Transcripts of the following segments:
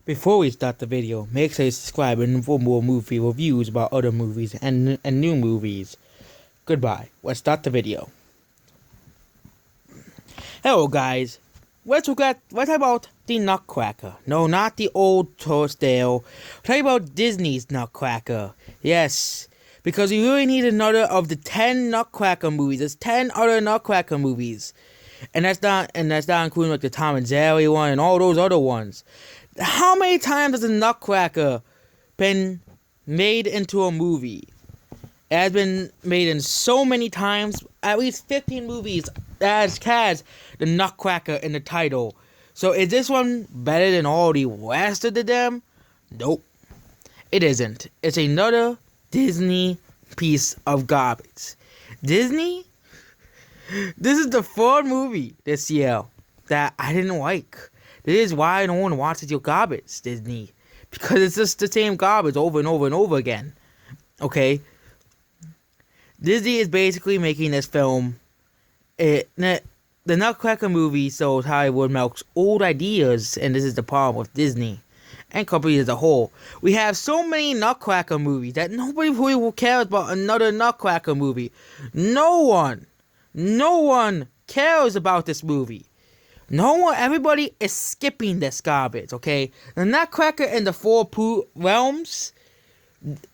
Before we start the video, make sure you subscribe and for more movie reviews about other movies and new movies. Goodbye. Let's start the video. Hello guys. Let's talk about the Nutcracker. No, not the old tourist tale. We're talking about Disney's Nutcracker. Yes. Because we really need another of the 10 Nutcracker movies. There's 10 other Nutcracker movies. And that's not including like the Tom and Jerry one and all those other ones. How many times has the Nutcracker been made into a movie? It has been made in so many times. At least 15 movies that has the Nutcracker in the title. So is this one better than all the rest of them? Nope. It isn't. It's another Disney piece of garbage. Disney? This is the third movie this year that I didn't like. This is why no one watches your garbage, Disney. Because it's just the same garbage over and over and over again. Okay? Disney is basically making this film. The Nutcracker movie shows Hollywood milks old ideas, and this is the problem with Disney and companies as a whole. We have so many Nutcracker movies that nobody really cares about another Nutcracker movie. No one cares about this movie. Everybody is skipping this garbage, okay? The Nutcracker and the Four Realms,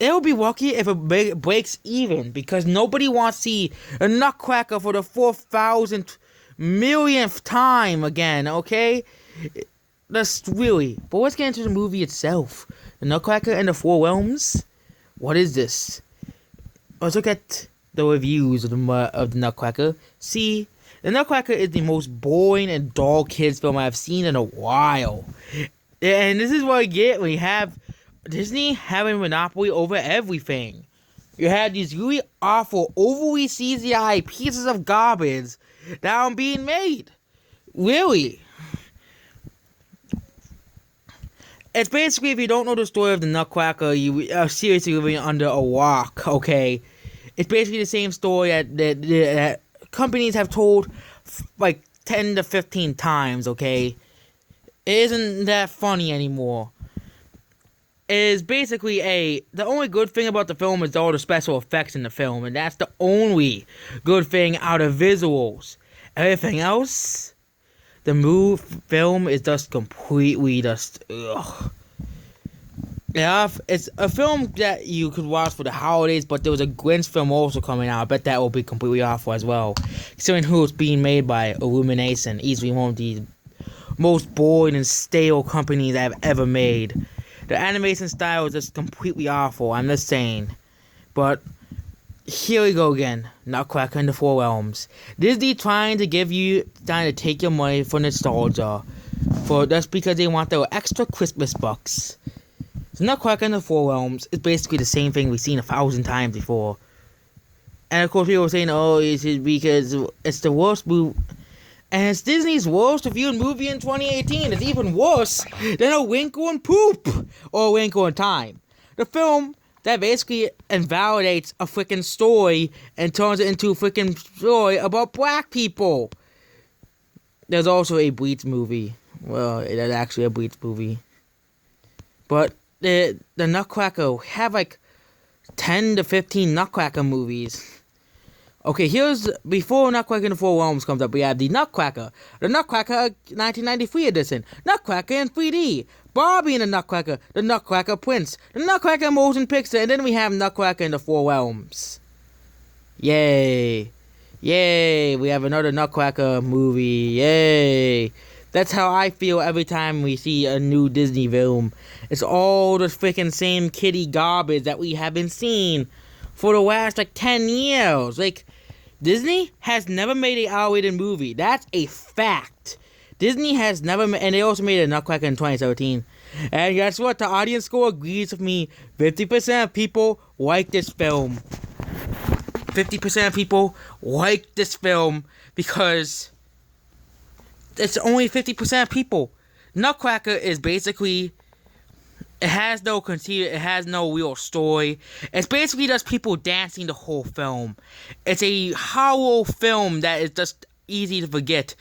it would be lucky if it breaks even, because nobody wants to see a Nutcracker for the 4,000 millionth time again, okay? That's really. But let's get into the movie itself. The Nutcracker and the Four Realms? What is this? Let's look at the reviews of the Nutcracker. See, the Nutcracker is the most boring and dull kids film I've seen in a while. And this is what I get when you have Disney having a monopoly over everything. You have these really awful, overly CGI pieces of garbage that are being made. Really. It's basically, if you don't know the story of the Nutcracker, you are seriously living under a rock, okay? It's basically the same story that companies have told like 10 to 15 times, okay? It isn't that funny anymore. It is basically the only good thing about the film is all the special effects in the film, and that's the only good thing out of visuals. Everything else, the film is just completely ugh. Yeah, it's a film that you could watch for the holidays, but there was a Grinch film also coming out. I bet that will be completely awful as well. Considering who it's being made by, Illumination, easily one of the most boring and stale companies I've ever made. The animation style is just completely awful, I'm just saying. But here we go again. Nutcracker and the Four Realms. Disney trying to take your money for nostalgia. That's because they want their extra Christmas bucks. So Nutcracker and the Four Realms is basically the same thing we've seen 1,000 times before. And of course people were saying, oh, it's because it's the worst movie. And it's Disney's worst reviewed movie in 2018. It's even worse than A Winkle and Poop or A Winkle in Time. The film that basically invalidates a freaking story and turns it into a freaking story about black people. There's also a Bleach movie. Well, it is actually a Bleach movie. But the Nutcracker have like 10 to 15 Nutcracker movies. Okay, here's before Nutcracker and the Four Realms comes up. We have the Nutcracker 1993 edition, Nutcracker in 3D, Barbie and the Nutcracker Prince, the Nutcracker motion picture, and then we have Nutcracker and the Four Realms. Yay! We have another Nutcracker movie. Yay! That's how I feel every time we see a new Disney film. It's all the freaking same kiddie garbage that we have been seeing for the last 10 years. Disney has never made a R-rated movie. That's a fact. Disney has never and they also made a Nutcracker in 2017. And guess what? The audience score agrees with me. 50% of people like this film. 50% of people like this film because it's only 50% of people. Nutcracker is basically, it has no conceit, it has no real story. It's basically just people dancing the whole film. It's a hollow film that is just easy to forget.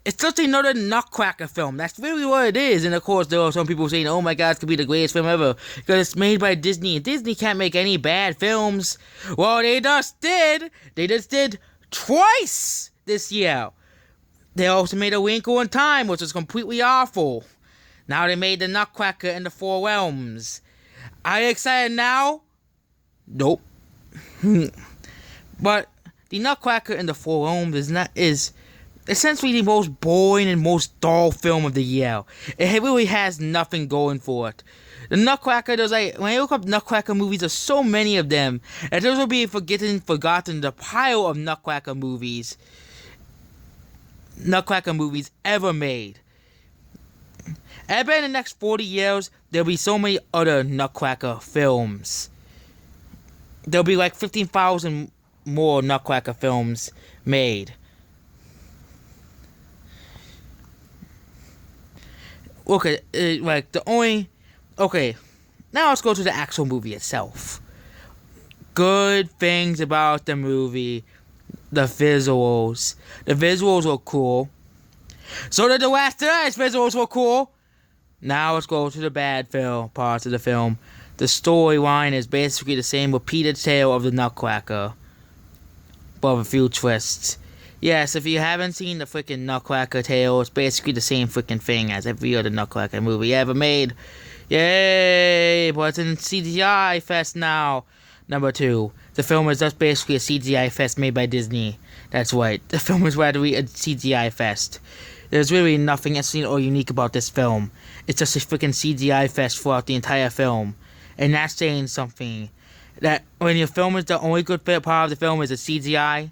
It's just another nutcracker film. That's really what it is. And of course, there are some people saying, "Oh my God, it's gonna be the greatest film ever," because it's made by Disney, and Disney can't make any bad films. Well, they just did. They just did twice this year. They also made A Wrinkle in Time, which was completely awful. Now they made the Nutcracker in the Four Realms. Are you excited now? Nope. But the Nutcracker in the Four Realms is essentially the most boring and most dull film of the year. It really has nothing going for it. The Nutcracker, when I look up Nutcracker movies, there's so many of them, and those will be forgotten the pile of Nutcracker movies ever made. And I bet in the next 40 years, there'll be so many other Nutcracker films. There'll be like 15,000 more Nutcracker films made. Okay, now let's go to the actual movie itself. Good things about the movie. The visuals. The visuals were cool. So did The Last Jedi's visuals were cool. Now let's go to the bad parts of the film. The storyline is basically the same repeated tale of the Nutcracker, but with a few twists. Yes, if you haven't seen the freaking Nutcracker tale, it's basically the same freaking thing as every other Nutcracker movie ever made. Yay! But it's in CGI fest now. Number 2. The film is just basically a CGI fest made by Disney. That's right. The film is rather a CGI fest. There's really nothing interesting or unique about this film. It's just a freaking CGI fest throughout the entire film. And that's saying something. That when your film is the only good part of the film is a CGI,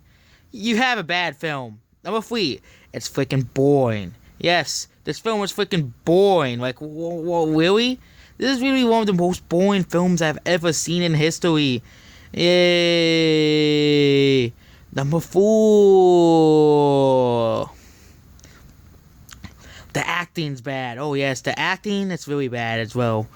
you have a bad film. Number 3. It's freaking boring. Yes, this film is freaking boring. Like, really? This is really one of the most boring films I've ever seen in history. Yay! Number 4. The acting's bad. Oh yes, the acting is really bad as well.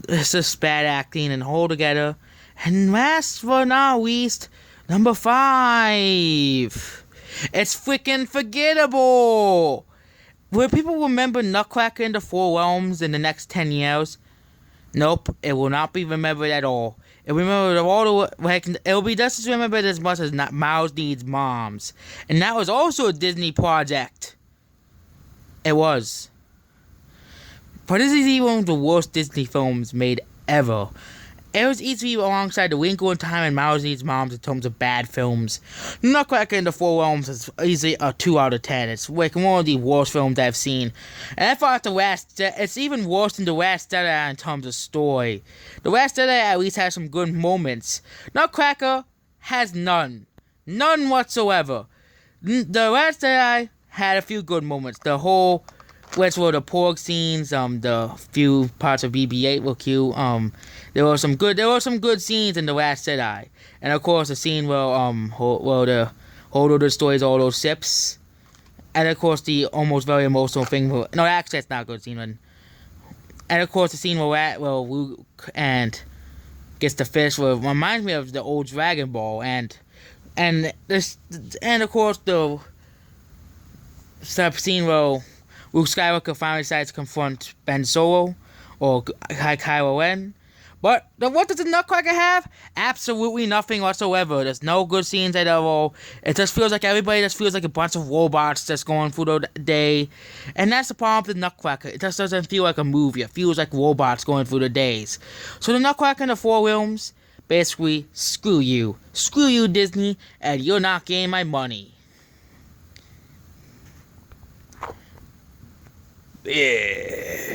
It's just bad acting and hold together. And last but not least, number 5. It's freaking forgettable. Will people remember Nutcracker in the Four Realms in the next 10 years? Nope, it will not be remembered at all. It will be just as remembered as much as Mouse Needs Moms. And that was also a Disney project. It was. But this is even one of the worst Disney films made ever. It was easily alongside The Wrinkle in Time and Mouse Needs Moms in terms of bad films. Nutcracker in the Four Realms is easily a 2 out of 10. It's like one of the worst films I've seen. And I thought it's even worse than The Last Jedi in terms of story. The Last Jedi at least has some good moments. Nutcracker has none. None whatsoever. The Last Jedi had a few good moments. The whole, which were the porg scenes, the few parts of BB-8 were cute. There were some good scenes in The Last Jedi, and of course the scene where the Holdo destroys all those ships, and of course the almost very emotional thing. Actually that's not a good scene. And of course the scene where Luke and gets the fish reminds me of the old Dragon Ball, and of course the scene where Luke Skywalker finally decides to confront Ben Solo or Kylo Ren. But what does the Nutcracker have? Absolutely nothing whatsoever. There's no good scenes at all. It just feels like everybody just feels like a bunch of robots just going through the day. And that's the problem with the Nutcracker. It just doesn't feel like a movie. It feels like robots going through the days. So the Nutcracker in the Four Realms, basically, screw you. Screw you, Disney, and you're not getting my money. Yeah.